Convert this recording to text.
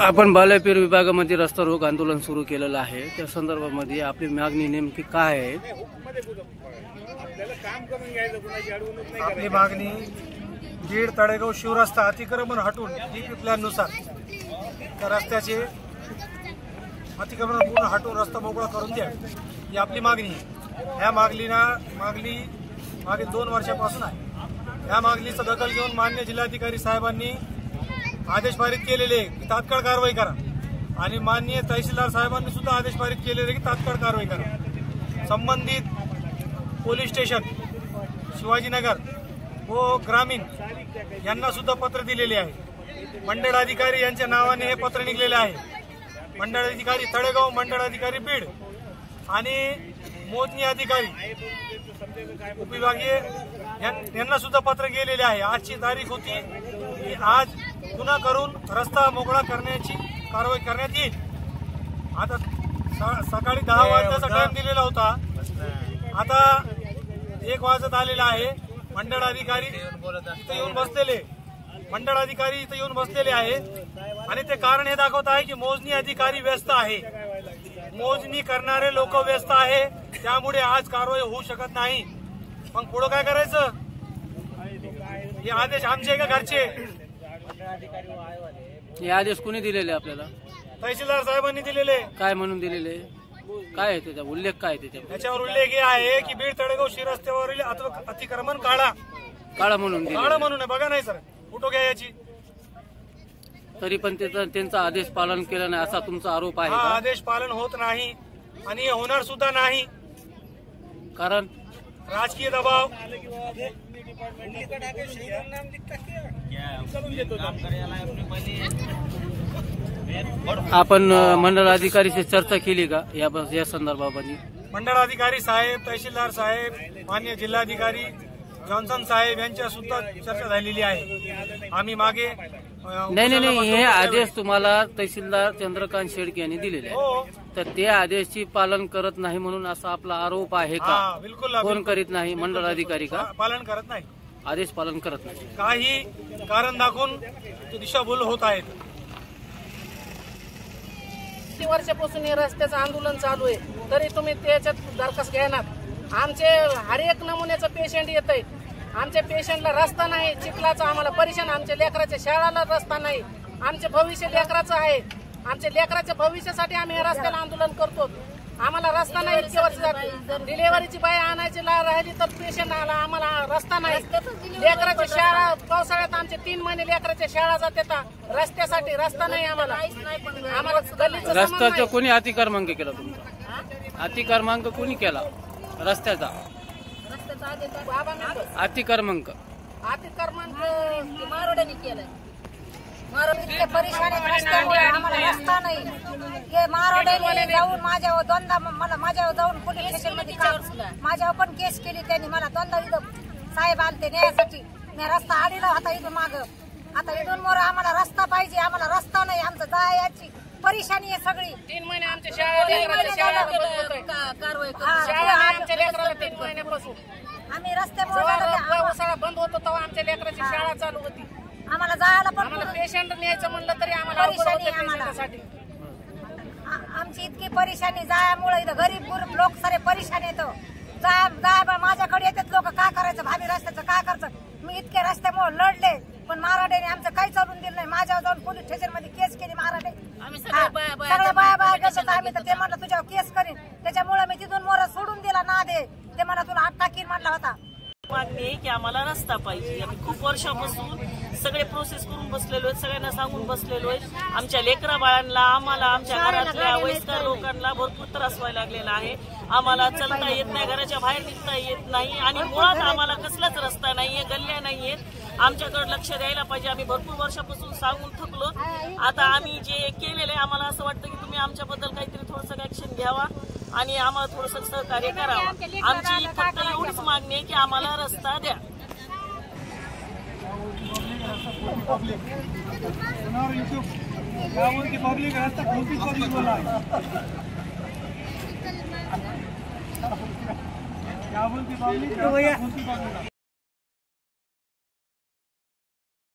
आपण बालापीर विभागामध्ये रस्ता रोक आंदोलन सुरू केलेलं आहे। त्या संदर्भामध्ये आपली मागणी नेमकी काय आहे? आपली मागणी बीड तळेगाव शिवरस्ता अतिक्रमण हटून डीपी प्लॅननुसार त्या रस्त्याचे अतिक्रमण पूर्ण हटून रस्ता मोकळा करून द्या, ही आपली मागणी आहे। ह्या मागणी मागे 2 वर्षापासून आहे। या मागणीचा दखल घेऊन मान्य जिल्हाधिकारी साहेबांनी आदेश पारित केलेले की तात्काळ कारवाई करा आणि माननीय तहसीलदार साहेबांनी सुद्धा आदेश पारित केलेले की तात्काळ कारवाई करा। संबंधित पोलीस स्टेशन शिवाजीनगर व ग्रामीण यांना सुद्धा पत्र दिलेले आहे। मंडळ अधिकारी यांच्या नावाने हे पत्र निघलेले आहे। मंडळ अधिकारी तळेगाव, मंडळ अधिकारी बीड आणि मोजणी अधिकारी उपविभागीय यांना सुद्धा पत्र गेलेले आहे। आजची तारीख होती की आज पुन्हा करून रस्ता मोकळा करण्याची कारवाई करण्यात येईल। आता सकाळी 10 वाजण्याचा टाइम दिलेला होता, आता 1 वाजत आलेला आहे। मंडळ अधिकारी इथे येऊन बसलेले आहे आणि ते कारण हे दाखवत आहे की मोजणी अधिकारी व्यस्त आहे, मोजणी करणारे लोक व्यस्त आहे, त्यामुळे आज कारवाई होऊ शकत नाही। मग पुढे काय करायचं? हे आदेश आमचे का घरचे? हे आदेश कोणी दिलेले आपल्याला? तहसीलदार साहेबांनी दिलेले। काय म्हणून दिलेले? काय आहे त्याचा उल्लेख? काय त्याच्यावर उल्लेख हे आहे की बीड तळेगाव शिरस्त्यावरील अतिक्रमण काळा म्हणून बघा नाही सर, फोटो घ्या याची। तरी पण त्यांचा आदेश पालन केलं नाही असा तुमचा आरोप आहे? आदेश पालन होत नाही आणि होणार सुद्धा नाही, कारण राजकीय दबाव। आपण मंडळ अधिकारीशी चर्चा केली का या संदर्भामध्ये? मंडळ अधिकारी साहेब, तहसीलदार साहेब, मान्य जिल्हाधिकारी जॉन्सन साहेब यांच्या सुद्धा चर्चा झालेली आहे। आम्ही मागे नाही हे आदेश तुम्हाला तहसीलदार चंद्रकांत शेळके यांनी दिलेले आहे, तर ते आदेशची पालन करत नाही म्हणून असा आपला आरोप आहे का? बिलकुल कोण करीत नाही? मंडळ अधिकारी का पालन करत नाही? आदेश पालन करत नाही, काही कारण दाखवून दिशाभूल होत आहेत। वर्षापासून हे रस्त्याचं आंदोलन चालू आहे, तरी तुम्ही त्याच्यात दरखास्त घेणार। आमचे हर एक नमुन्याचं पेशंट येत आहे, आमच्या पेशंटला रस्ता नाही, चिखलाचा आम्हाला परेशान, आमच्या लेकराच्या शाळाला रस्ता नाही, आमचे भविष्य लेकराचं आहे, आमच्या लेकराच्या भविष्यासाठी आम्ही हे रस्त्याला आंदोलन करतो। आम्हाला रस्ता नाही, इतके वर्ष डिलेव्हरीची बाई आणायची राहिली तर पेशंट आला, आम्हाला रस्ता नाही। लेकराची शाळा पावसाळ्यात आमचे 3 महिने लेकराच्या शाळा जातात, रस्त्यासाठी रस्ता नाही आम्हाला। गल्लीचं रस्त्याचा कोणी अतिक्रमांक केला? तुमचा अतिक्रमांक कोणी केला रस्त्याचा? अतिक्रमांक मारोड्याने केलंय। इतके परेशान आहेत रस्त्यामुळे, आम्हाला रस्ता नाही। हे मारोड्याने जाऊन माझ्यावर दोनदा माझ्यावर जाऊन पोलीस स्टेशन मध्ये माझ्यावर पण केस केली त्यांनी। मला दोनदा इथं साहेब आणते न्यायासाठी, मी रस्ता आलेला होता इथून माग। आता इथून मोर आम्हाला रस्ता पाहिजे, आम्हाला रस्ता नाही, आमचं जायची परेशानी आहे सगळी। 3 महिने आमच्या शाळा महिन्यापासून आम्ही रस्त्यामुळे बंद होतो तेव्हा आमच्या लेकराची शाळा चालू होती। आम्हाला जायला पण पेशंट न्यायचं म्हणलं तरी आम्हाला आमची इतकी परेशानी जायामुळे इथं गरीब लोक सारे परेशान येतो। जाय माझ्याकडे येतात लोक, काय करायचं भावी रस्त्याचं काय करायचं? मी इतके रस्त्यामुळे लढले पण मराठ्याने आमचं काही चालून दिलं नाही। माझ्यावर जाऊन पोलीस स्टेशन मध्ये केस केली मराठे, सगळ्या बाया घेतात आम्ही, तर ते म्हणलं तुझ्यावर केस करीन, त्याच्यामुळे मी तिथून मोर सोडून दिला ना दे, ते मला तुला आत टाकीन म्हणला होता। मागणी आहे की आम्हाला रस्ता पाहिजे। आम्ही खूप वर्षापासून सगळे प्रोसेस करून बसलेलो आहेत, सगळ्यांना सांगून बसलेलो आहे। आमच्या लेकरा बाळांना, आम्हाला, आमच्या घरातल्या वयस्कर लोकांना भरपूर त्रास व्हायला लागलेला आहे। आम्हाला चलता येत नाही, घराच्या बाहेर निघता येत नाही आणि मुळात आम्हाला कसलाच रस्ता नाहीये, गल्ल्या नाहीयेत। आमच्याकडे लक्ष द्यायला पाहिजे। आम्ही भरपूर वर्षापासून सांगून थकलो। आता आम्ही जे केलेलं आहे, आम्हाला असं वाटतं की तुम्ही आमच्याबद्दल काहीतरी थोडंसं ऍक्शन घ्यावा आणि आम्हाला थोडंसं सहकार्य करावं। आमची फक्त एवढीच मागणी आहे की आम्हाला रस्ता द्या। पब्लिक